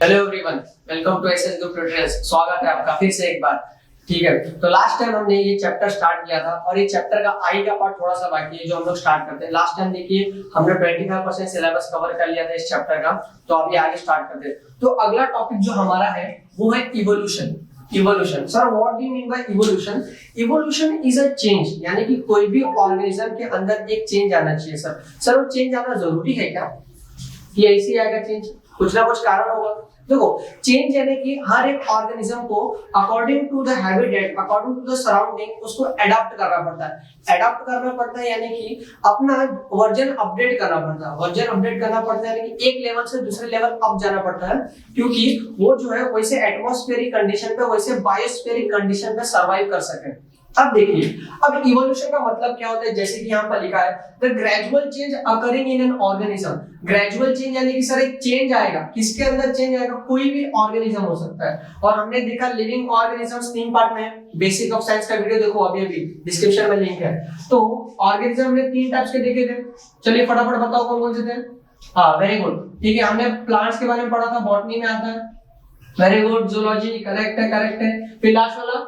Hello everyone, welcome to SS group tutorials. स्वागत है आपका फिर से एक बार। ठीक है, तो लास्ट टाइम हमने ये चैप्टर स्टार्ट किया था और ये चैप्टर का आई का पार्ट थोड़ा सा बाकी है जो हम लोग स्टार्ट करते हैं। लास्ट टाइम देखिए हमने 25% सिलेबस कवर कर लिया था इस चैप्टर का, तो अभी आगे स्टार्ट करते हैं। तो अगला टॉपिक जो हमारा है वो है evolution. Evolution sir, what do you mean by evolution? Evolution is a change, यानी कि कोई भी ऑर्गेनिज्म के अंदर एक चेंज आना चाहिए। सर वो चेंज आना जरूरी है क्या कि ऐसे ही आएगा चेंज? कुछ ना कुछ कारण होगा। देखो, चेंज यानी कि हर एक ऑर्गेनिज्म को according to the habitat, according to the surrounding उसको अडॉप्ट करना पड़ता है। अडॉप्ट करना पड़ता है यानी कि अपना वर्जन अपडेट करना पड़ता है। वर्जन अपडेट करना पड़ता है यानी कि एक लेवल से दूसरे लेवल अप जाना पड़ता है, क्योंकि वो जो है वैसे एटमॉस्फेरिक कंडीशन पे, वैसे बायोस्फेरिक कंडीशन पे सर्वाइव कर सके। अब देखिए, अब इवोल्यूशन का मतलब क्या होता है, जैसे कि यहाँ पर लिखा है the gradual change occurring in an organism. Gradual change यानी कि सर एक चेंज आएगा, किसके अंदर चेंज आएगा? कोई भी ऑर्गेनिज्म हो सकता है। और हमने देखा लिविंग ऑर्गेनिजम्स 3 पार्ट में है। बेसिक ऑफ साइंस का वीडियो देखो, अभी डिस्क्रिप्शन में लिंक है। तो ऑर्गेनिज्म में 3 टाइप्स के देखे थे। चलिए फटाफट बताओ कौन कौन से थे। हाँ, वेरी गुड, ठीक है। हमने प्लांट्स के बारे में पढ़ा था, बॉटनी में आता है। वेरी गुड, जूलॉजी करेक्ट है, करेक्ट है। फिर लास्ट वाला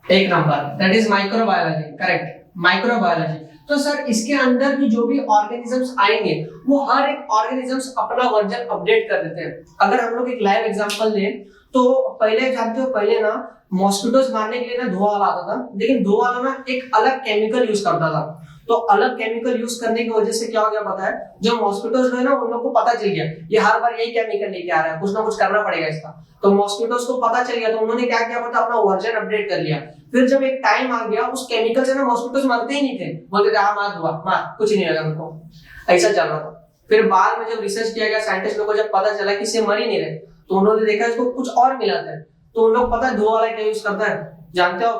एक number, that is microbiology, correct, microbiology. तो सर इसके अंदर भी जो भी ऑर्गेनिजम्स आएंगे वो हर एक ऑर्गेनिजम्स अपना वर्जन अपडेट कर देते हैं। अगर हम लोग एक लाइव एग्जांपल लें तो पहले जानते हो, पहले ना मॉस्किटोज मारने के लिए ना धुआं आता था, लेकिन धुआं वाला ना एक अलग केमिकल यूज करता था। तो अलग केमिकल यूज करने की वजह से क्या हो गया पता है? जो मॉस्किटोज है ना उन लोग को पता चल गया ये हर बार यही केमिकल लेके आ रहा है, कुछ ना कुछ करना पड़ेगा इसका। तो मॉस्किटोज को पता चल गया, तो उन्होंने क्या किया पता, अपना वर्जन अपडेट कर लिया। फिर जब एक टाइम आ गया, उस केमिकल से ना मॉस्किटोज मरते ही नहीं थे, बोलते थे हाँ मार हुआ, मार, कुछ नहीं होगा उनको, ऐसा चल रहा था। फिर बाद में जब रिसर्च किया गया, साइंटिस्ट लोगों को जब पता चला कि इससे मर ही नहीं रहे, तो उन्होंने देखा इसको कुछ और मिलाते हैं। तो उन लोग पता है धुआं वाला क्या यूज करता है, जानते हो?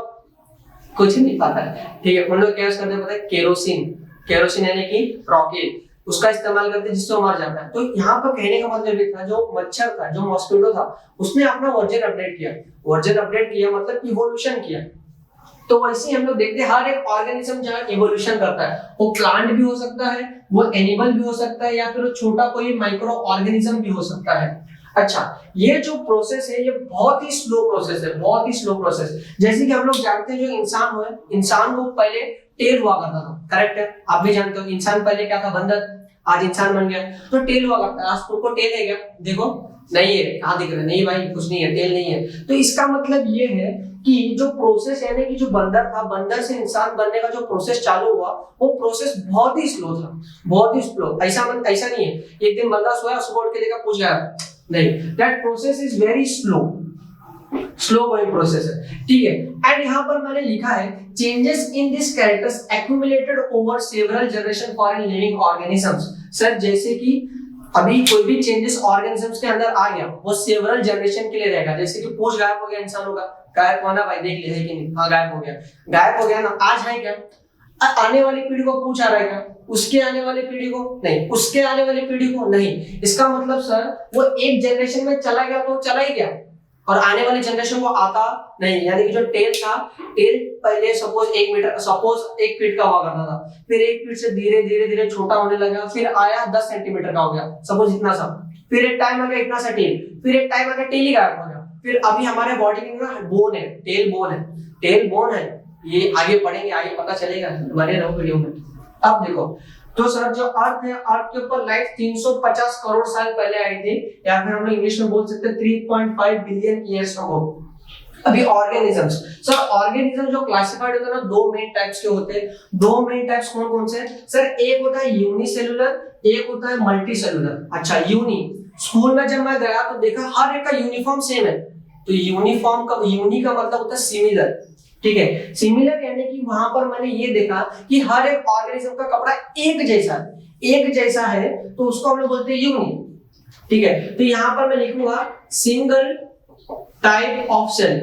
कुछ नहीं पता है, ठीक है। उन लोग क्या यूज करते हैं पता है? केरोसिन। केरोसिन यानी कि रॉकेट, उसका इस्तेमाल करते हैं जिससे वो मर जाता है। तो यहाँ पर कहने का मतलब ये था, जो मच्छर था, जो मॉस्किटो था, उसने अपना वर्जन अपडेट किया। वर्जन अपडेट किया मतलब इवोल्यूशन किया। तो वैसे ही हम लोग देखते हैं हर एक ऑर्गेनिज्म जहाँ इवोल्यूशन करता है, वो प्लांट भी हो सकता है, वो एनिमल भी हो सकता है, या फिर छोटा कोई माइक्रो ऑर्गेनिज्म भी हो सकता है। अच्छा, ये जो प्रोसेस है ये बहुत ही स्लो प्रोसेस है, बहुत ही स्लो प्रोसेस। जैसे कि हम लोग जानते हैं जो इंसान हुआ, इंसान को पहले टेल हुआ करता था, करेक्ट है? आप भी जानते हो इंसान पहले क्या था? बंदर, आज इंसान बन गया। तो टेल हुआ करता है, आज तुमको टेल है क्या? देखो नहीं है, कहाँ दिख रहा है? नहीं भाई कुछ नहीं है, टेल नहीं है। तो इसका मतलब ये है कि जो प्रोसेस है ना, कि जो बंदर था, बंदर से इंसान बनने का जो प्रोसेस चालू हुआ, वो प्रोसेस बहुत ही स्लो था, बहुत ही स्लो। ऐसा नहीं है एक दिन बंदा सोया, सुबह उठ के देखा पूछ गया, नहीं, that process is very slow, slow going process है, ठीक है। एंड यहाँ पर मैंने लिखा है changes in this characters accumulated over several generation for an living organisms. Sir जैसे कि अभी कोई भी चेंजेस ऑर्गेनिजम्स के अंदर आ गया, वो सेवरल जनरेशन के लिए रहेगा। जैसे कि पूछ गायब हो गया इंसानों का, गायब होना भाई देख ले है कि नहीं? हाँ गायब हो गया, गायब हो गया ना, आज है क्या? आने वाली पीढ़ी को पूछ आ रहा है क्या? उसके आने वाली पीढ़ी को नहीं, उसके आने वाली पीढ़ी को नहीं। इसका मतलब सर वो एक जनरेशन में चला गया तो चला ही गया, और आने वाली जनरेशन को आता नहीं। यानी कि जो टेल था, टेल पहले सपोज 1 मीटर, सपोज 1 फीट का हुआ करता था, फिर 1 फीट से धीरे धीरे धीरे छोटा होने लगा, फिर आया 10 सेंटीमीटर का हो गया, सपोज इतना सा। फिर एक टाइम आ गया इतना सा टेल, फिर एक टाइम आ गया टेल ही गायब हो गया। फिर अभी हमारे बॉडी में ना बोन है, टेल बोन है, टेल बोन है। ये आगे पढ़ेंगे, आगे पता चलेगा, बने रहो वीडियो में। अब देखो, तो सर जो अर्थ है, अर्थ के ऊपर लाइफ 350 करोड़ साल पहले आई थी, या फिर हम लोग इंग्लिश में बोल सकते हैं 3.5 बिलियन ईयर्स अगो। अभी ऑर्गेनिजम्स, सर ऑर्गेनिज्म जो क्लासिफाइड होता है ना, 2 मेन टाइप्स के होते हैं। 2 मेन टाइप्स कौन कौन से? सर एक होता है यूनिसेलुलर, एक होता है मल्टी सेलुलर। अच्छा, यूनि, स्कूल में जब मैं गया तो देखा हर एक का यूनिफॉर्म सेम है। तो यूनिफॉर्म का, यूनि का मतलब होता है सिमिलर, ठीक है। सिमिलर यानी कि वहां पर मैंने ये देखा कि हर एक ऑर्गेनिज्म का कपड़ा एक जैसा है, तो उसको हम लोग बोलते हैं यूनि, ठीक है। तो यहाँ पर मैं लिखूंगा सिंगल टाइप ऑफ सेल।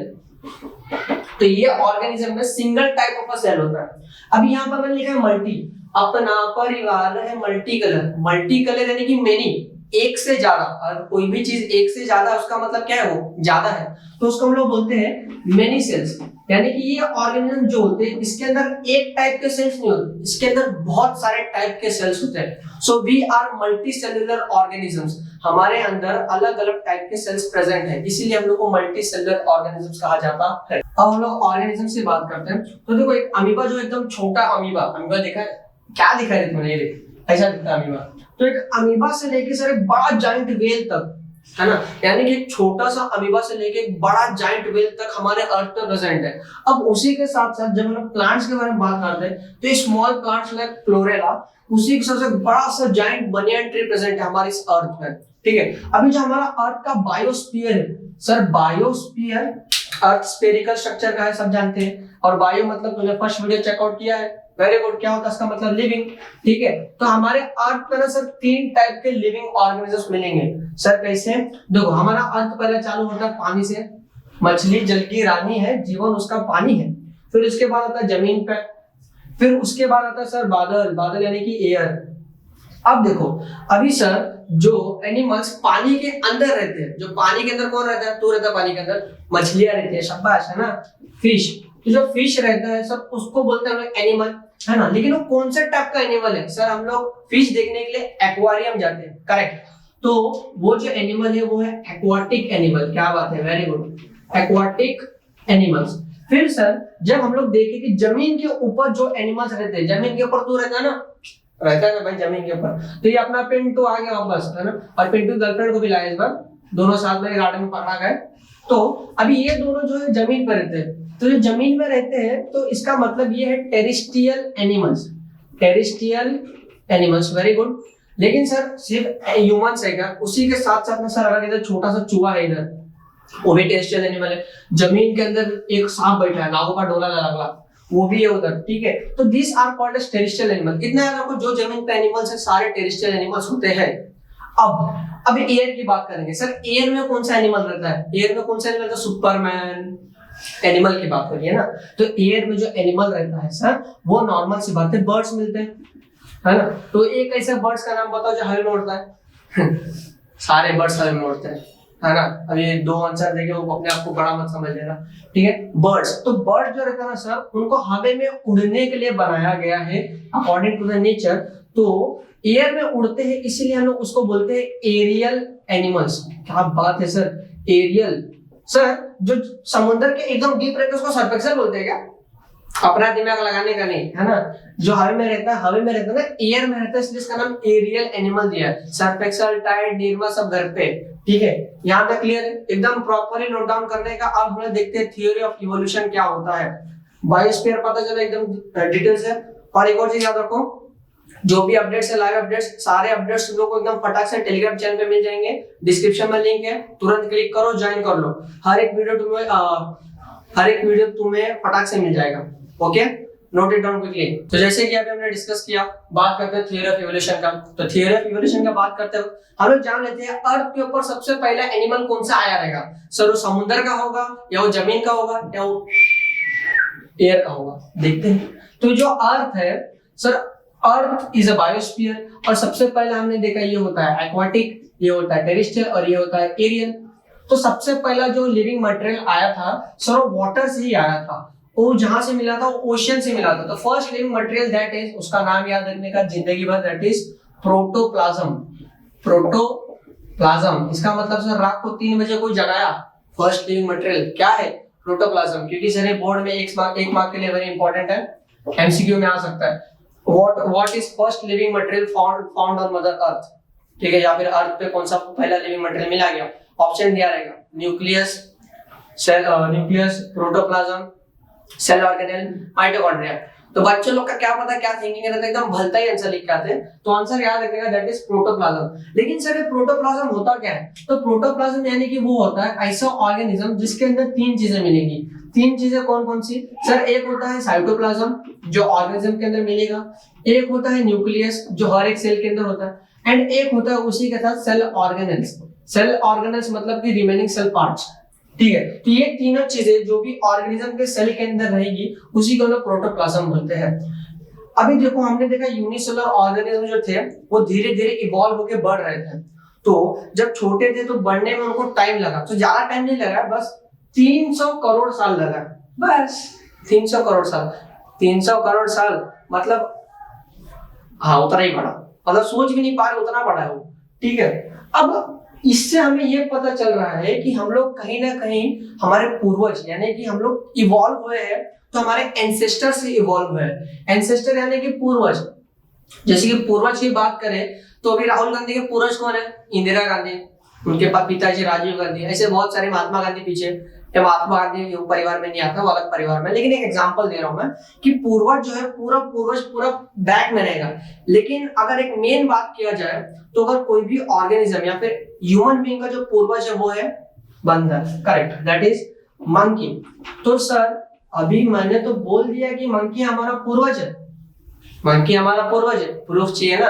तो ये ऑर्गेनिज्म में सिंगल टाइप ऑफ सेल होता है। अभी यहाँ पर मैंने लिखा है मल्टी, अपना परिवार है मल्टी कलर। मल्टी कलर यानी कि मेनी, एक से ज्यादा, अगर कोई भी चीज एक से ज्यादा उसका मतलब क्या है, वो ज्यादा है, तो उसको हम लोग बोलते हैं मेनी सेल्स। यानी कि ये ऑर्गेनिज्म जो होते हैं इसके अंदर एक टाइप के सेल्स नहीं होते, इसके अंदर बहुत सारे टाइप के सेल्स होते हैं। So we are multicellular organisms, हमारे अंदर अलग अलग टाइप के सेल्स प्रेजेंट है, इसीलिए हम लोग को मल्टी सेलुलर ऑर्गेनिजम्स कहा जाता है। अब हम लोग ऑर्गेनिज्म से बात करते हैं, तो देखो एक अमीबा जो एकदम छोटा अमीबा, अमीबा देखा है क्या दिखाई देता है, ये ऐसा दिखता है अमीबा। तो एक अमीबा से लेके सर एक बड़ा जाइंट व्हेल तक, है ना, यानी कि एक छोटा सा अमीबा से लेके एक बड़ा जाइंट व्हेल तक हमारे अर्थ पे प्रेजेंट है। अब उसी के साथ साथ जब हम लोग प्लांट्स के बारे में बात करते हैं तो स्मॉल प्लांट्स लाइक क्लोरेला, उसी के सबसे बड़ा सा जाइंट बनियन ट्री प्रेजेंट है हमारे इस अर्थ में। ठीक है, अभी जो हमारा अर्थ का बायोस्फीयर है सर, बायोस्फीयर अर्थ स्फेरिकल स्ट्रक्चर का है, सब जानते हैं। और बायो मतलब तुमने फर्स्ट वीडियो चेकआउट किया है, वेरी गुड। क्या होता है इसका मतलब, लिविंग। ठीक है, तो हमारे अर्थ पे ना सर 3 टाइप के लिविंग ऑर्गेनिजम्स मिलेंगे। सर कैसे, देखो हमारा अर्थ पहले चालू होता है पानी से, मछली जल की रानी है, जीवन उसका पानी है। फिर उसके बाद आता है जमीन पे, फिर उसके बाद आता है सर बादल, बादल यानी कि एयर। अब देखो अभी सर जो एनिमल्स पानी के अंदर रहते हैं, जो पानी के अंदर कौन रहता है, तू रहता है पानी के अंदर, मछलियां रहती है, शाबाश, है ना, फिश। तो जो फिश रहता है सर उसको बोलते हैं हम लोग एनिमल, है ना। लेकिन वो कौन से टाइप का एनिमल है सर, हम लोग फिश देखने के लिए एक्वेरियम जाते हैं, करेक्ट। तो वो जो एनिमल है वो है एक्वाटिक एनिमल, क्या बात है, वेरी गुड, एक्वाटिक एनिमल्स। फिर सर जब हम लोग देखें कि जमीन के ऊपर जो एनिमल्स रहते हैं, जमीन के ऊपर तू रहता है ना, रहता है ना भाई जमीन के ऊपर, तो ये अपना पिंटू आ गया वापस, है ना, और पिंटू गर्लफ्रेंड को भी लाया इस बार, दोनों साथ में गार्डन में पकड़ा गए। तो अभी ये दोनों जो है जमीन पर रहते हैं, तो जो जमीन में रहते हैं तो इसका मतलब ये है terrestrial animals, terrestrial animals, very good. लेकिन सर सिर्फ ह्यूमंस है क्या, उसी के साथ साथ में सर अगर इधर छोटा सा चूहा है इधर, वो भी टेरेस्ट्रियल एनिमल है। जमीन के अंदर एक सांप बैठा है, नागों का डोला लगा, वो भी है उधर। ठीक है, तो this are called as terrestrial animal. इतना याद रखो, जो जमीन पे एनिमल्स है सारे टेरेस्ट्रियल एनिमल्स होते हैं। अब एयर की बात करेंगे सर, एयर में कौन सा एनिमल रहता है, एयर में कौन सा एनिमल रहता है, सुपरमैन एनिमल की बात करिए ना। तो एयर में जो एनिमल रहता है सर, वो नॉर्मल सी बात है, बर्ड्स मिलते हैं, है ना। तो एक ऐसे बर्ड्स का नाम बताओ जो हवा में उड़ता है सारे बर्ड्स हवा में उड़ते हैं, है ना। अब ये 2 आंसर देके वो अपने आप को बड़ा मत समझ लेना, ठीक है। बर्ड्स, तो बर्ड जो रहता है ना सर, उनको हवा में उड़ने के लिए बनाया गया है अकॉर्डिंग टू द नेचर। तो एयर में उड़ते हैं, इसीलिए हम लोग उसको बोलते हैं एरियल एनिमल्स। क्या बात है सर, एरियल। सर जो समुद्र के एकदम डीप रहते हैं उसको सर्फेक्सल बोलते हैं क्या, अपना दिमाग लगाने का नहीं, है ना। जो हवा में रहता है, हवा में रहता है ना, एयर में रहता है, इसलिए इसका नाम एरियल एनिमल दिया है। सर्फेक्सल, टाइड, निर्मा सब घर पे, ठीक है। यहाँ तक क्लियर है, एकदम प्रॉपर्ली नोट डाउन करने का। अब हम लोग देखते हैं थियोरी ऑफ इवोल्यूशन क्या होता है। बायोस्फीयर पता चला एकदम डिटेल से। और एक और चीज याद रखो, जो भी अपडेट्स है, लाइव अपडेट्स, सारे अपडेट्स तुम लोग को एकदम फटाक से टेलीग्राम चैनल पे मिल जाएंगे, डिस्क्रिप्शन में लिंक है, तुरंत क्लिक करो, ज्वाइन कर लो। हर एक वीडियो तुम्हें फटाक से मिल जाएगा, okay, note it down quickly. तो जैसे कि अभी हमने डिस्कस किया, बात करते हैं थ्योरी ऑफ इवोल्यूशन का। तो थ्योरी ऑफ इवोल्यूशन का बात करते हैं, हम लोग जान लेते हैं अर्थ के ऊपर सबसे पहला एनिमल कौन सा आया रहेगा सर, वो समुद्र का होगा या वो जमीन का होगा या वो एयर का होगा, देखते हैं। तो जो अर्थ है sir, earth is a biosphere, और सबसे पहले हमने देखा ये होता है एक्वाटिक, ये होता है टेरेस्ट्रियल और ये होता है एरियल। तो सबसे पहला जो लिविंग मटेरियल आया था सर, वो वाटर से ही आया था, वो जहां से मिला था, वो ओशियन से मिला था। तो first living material that is, उसका नाम याद रखने का जिंदगी भर, दैट इज प्रोटोप्लाज्म। प्रोटोप्लाज्म, इसका मतलब सर रात को 3 बजे कोई जगाया, फर्स्ट लिविंग मटेरियल क्या है, प्रोटोप्लाज्म। क्योंकि सर बोर्ड में एक मार्क के लिए वेरी इंपॉर्टेंट है, एमसीक्यू में आ सकता है। What is first living material found on Mother Earth? ठीक है, या फिर अर्थ पे कौन सा पहला लिविंग मटेरियल मिला गया, ऑप्शन दिया रहेगा, nucleus, nucleus, protoplasm, cell organelle, mitochondria. तो बच्चों लोग का क्या पता क्या थिंकिंग रहता है, एकदम भलता ही आंसर लिख के आते हैं। तो आंसर याद रखिएगा, दैट इज प्रोटोप्लाज्म। लेकिन सर ये प्रोटोप्लाज्म होता क्या है, तो प्रोटोप्लाज्म यानी कि वो होता है ऐसा ऑर्गेनिज्म जिसके अंदर 3 चीजें मिलेंगी। 3 चीजें कौन कौन सी सर, एक होता है साइटोप्लाज्म जो ऑर्गेनिज्म के अंदर मिलेगा, एक होता है न्यूक्लियस जो हर एक सेल के अंदर होता है, एंड एक होता है उसी के साथ सेल ऑर्गेनेल्स। सेल ऑर्गेनेल्स मतलब कि रिमेनिंग सेल पार्ट्स, ठीक है। तो ये तीनों चीजें जो भी ऑर्गेनिज्म के सेल के अंदर रहेगी उसी को हम लोग प्रोटोप्लाज्म बोलते हैं। अभी देखो हमने देखा यूनिसेलुलर ऑर्गेनिज्म जो थे वो धीरे धीरे इवॉल्व होकर बढ़ रहे थे। तो जब छोटे थे तो बढ़ने में उनको टाइम लगा, तो ज्यादा टाइम नहीं लगा, बस 300 करोड़ साल लगा, बस 300 करोड़ साल। 300 करोड़ साल मतलब हाँ उतना ही बड़ा, मतलब सोच भी नहीं पा रहे उतना बड़ा है वो, ठीक है। अब इससे हमें ये पता चल रहा है कि हम लोग कहीं ना कहीं हमारे पूर्वज यानी कि हम लोग इवॉल्व हुए हैं तो हमारे एंसेस्टर से इवॉल्व हुए हैं। एंसेस्टर यानी कि पूर्वज, जैसे कि पूर्वज की बात करें तो अभी राहुल गांधी के पूर्वज कौन है? इंदिरा गांधी, उनके पिताजी राजीव गांधी, ऐसे बहुत सारे, महात्मा गांधी पीछे, महात्मा गांधी परिवार में नहीं आता, वो अलग परिवार में, लेकिन एक एग्जांपल दे रहा हूं मैं कि पूर्वज जो है पूरा पूर्वज पूरा बैक में रहेगा। लेकिन अगर एक मेन बात किया जाए तो अगर कोई भी ऑर्गेनिज्म या फिर ह्यूमन बीइंग का जो पूर्वज है वो है बंदर, करेक्ट, दैट इज मंकी। तो सर अभी मैंने तो बोल दिया कि मंकी हमारा पूर्वज है, मंकी हमारा पूर्वज है, प्रूफ चाहिए ना।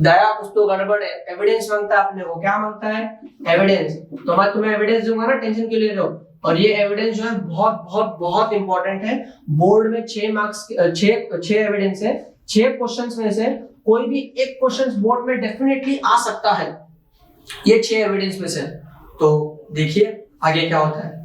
दया कुछ तो गड़बड़ है, एविडेंस मांगता है अपने को, क्या मांगता है? एविडेंस। तो मैं तुम्हें एविडेंस दूंगा ना, टेंशन क्यों ले रहे हो? और ये एविडेंस जो है बहुत बहुत बहुत इंपॉर्टेंट है। बोर्ड में 6 मार्क्स 6 एविडेंस है, 6 क्वेश्चंस में से कोई भी एक क्वेश्चन बोर्ड में डेफिनेटली आ सकता है, ये 6 एविडेंस में से। तो देखिए आगे क्या होता है।